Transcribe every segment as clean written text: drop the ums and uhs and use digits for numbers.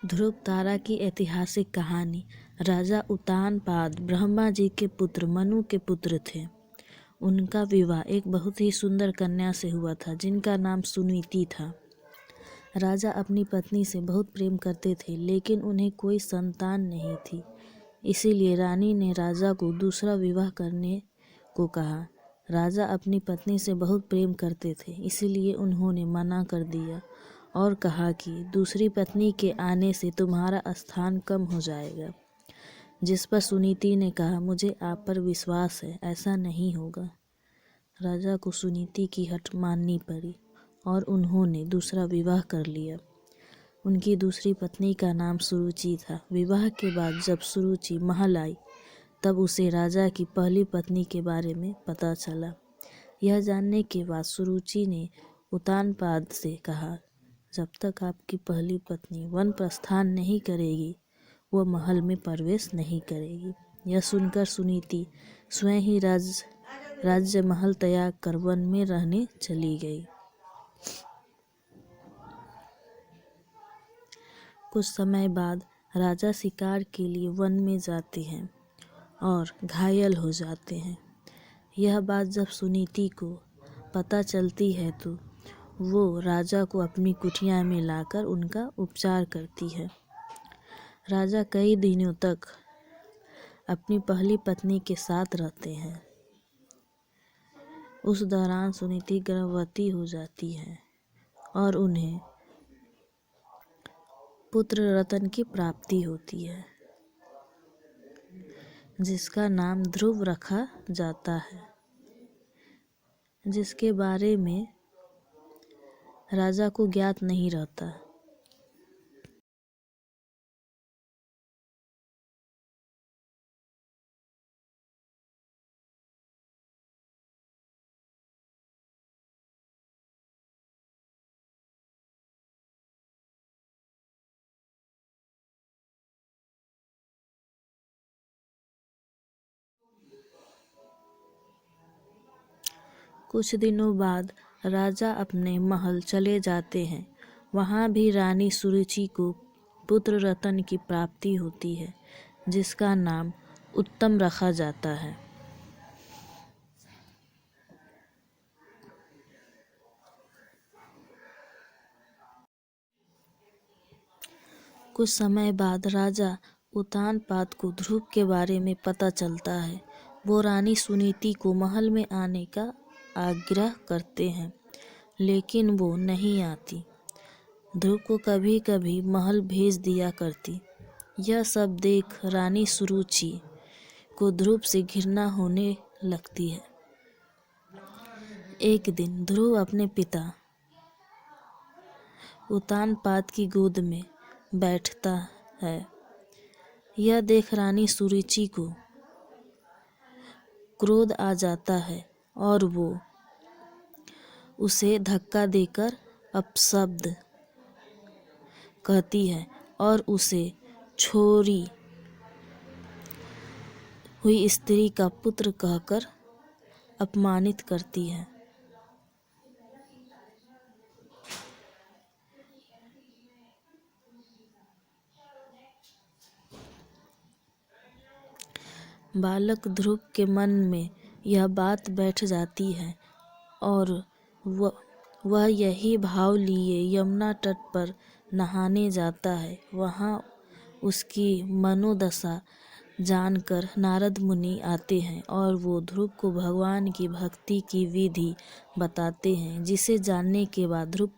ध्रुव तारा की ऐतिहासिक कहानी। राजा उत्तानपाद ब्रह्मा जी के पुत्र मनु के पुत्र थे। उनका विवाह एक बहुत ही सुंदर कन्या से हुआ था जिनका नाम सुनीति था। राजा अपनी पत्नी से बहुत प्रेम करते थे लेकिन उन्हें कोई संतान नहीं थी। इसीलिए रानी ने राजा को दूसरा विवाह करने को कहा। राजा अपनी पत्नी से बहुत प्रेम करते थे इसीलिए उन्होंने मना कर दिया और कहा कि दूसरी पत्नी के आने से तुम्हारा स्थान कम हो जाएगा। जिस पर सुनीति ने कहा, मुझे आप पर विश्वास है, ऐसा नहीं होगा। राजा को सुनीति की हट माननी पड़ी और उन्होंने दूसरा विवाह कर लिया। उनकी दूसरी पत्नी का नाम सुरुचि था। विवाह के बाद जब सुरुचि महल आई तब उसे राजा की पहली पत्नी के बारे में पता चला। यह जानने के बाद सुरुचि ने उत्तानपाद से कहा, जब तक आपकी पहली पत्नी वन प्रस्थान नहीं करेगी वह महल में प्रवेश नहीं करेगी। यह सुनकर सुनीति स्वयं ही राज्य महल त्याग कर वन में रहने चली गई। कुछ समय बाद राजा शिकार के लिए वन में जाते हैं और घायल हो जाते हैं। यह बात जब सुनीति को पता चलती है तो वो राजा को अपनी कुटिया में लाकर उनका उपचार करती है। राजा कई दिनों तक अपनी पहली पत्नी के साथ रहते हैं। उस दौरान सुनीति गर्भवती हो जाती है और उन्हें पुत्र रतन की प्राप्ति होती है जिसका नाम ध्रुव रखा जाता है, जिसके बारे में राजा को ज्ञात नहीं रहता। कुछ दिनों बाद राजा अपने महल चले जाते हैं। वहाँ भी रानी सुरुचि को पुत्र रतन की प्राप्ति होती है जिसका नाम उत्तम रखा जाता है। कुछ समय बाद राजा उत्तानपाद को ध्रुव के बारे में पता चलता है। वो रानी सुनीति को महल में आने का आग्रह करते हैं लेकिन वो नहीं आती। ध्रुव को कभी कभी महल भेज दिया करती। यह सब देख रानी सुरुचि को ध्रुव से घृणा होने लगती है। एक दिन ध्रुव अपने पिता उत्तानपाद की गोद में बैठता है। यह देख रानी सुरुचि को क्रोध आ जाता है और वो उसे धक्का देकर अपशब्द कहती है और उसे छोरी हुई स्त्री का पुत्र कहकर अपमानित करती है। बालक ध्रुव के मन में यह बात बैठ जाती है और वह यही भाव लिए यमुना तट पर नहाने जाता है। वहाँ उसकी मनोदशा जानकर नारद मुनि आते हैं और वो ध्रुव को भगवान की भक्ति की विधि बताते हैं, जिसे जानने के बाद ध्रुव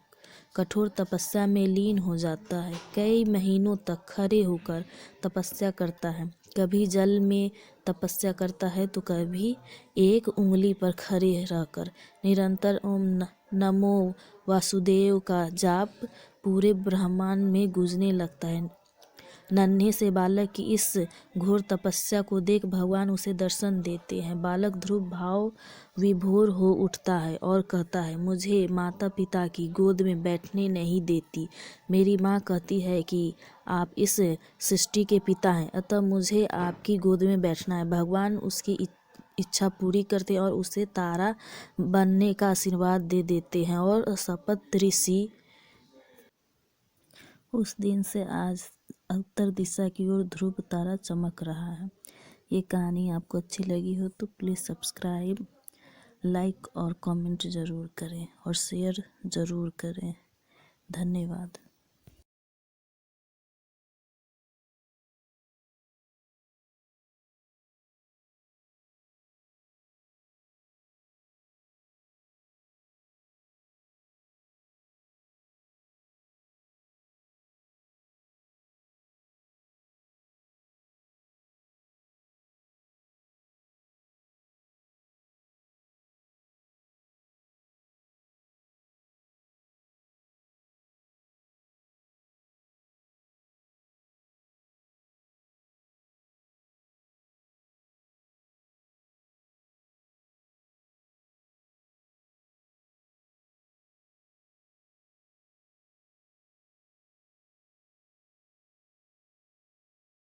कठोर तपस्या में लीन हो जाता है। कई महीनों तक खड़े होकर तपस्या करता है। कभी जल में तपस्या करता है तो कभी एक उंगली पर खड़े रहकर निरंतर ओम नमो वासुदेव का जाप पूरे ब्रह्मांड में गूंजने लगता है। नन्हे से बालक की इस घोर तपस्या को देख भगवान उसे दर्शन देते हैं। बालक ध्रुव भाव विभोर हो उठता है और कहता है, मुझे माता पिता की गोद में बैठने नहीं देती। मेरी माँ कहती है कि आप इस सृष्टि के पिता हैं, अतः मुझे आपकी गोद में बैठना है। भगवान उसकी इच्छा पूरी करते हैं और उसे तारा बनने का आशीर्वाद दे देते हैं और शपथ ऋषि उस दिन से आज उत्तर दिशा की ओर ध्रुव तारा चमक रहा है। ये कहानी आपको अच्छी लगी हो तो प्लीज़ सब्सक्राइब, लाइक और कमेंट ज़रूर करें और शेयर ज़रूर करें। धन्यवाद।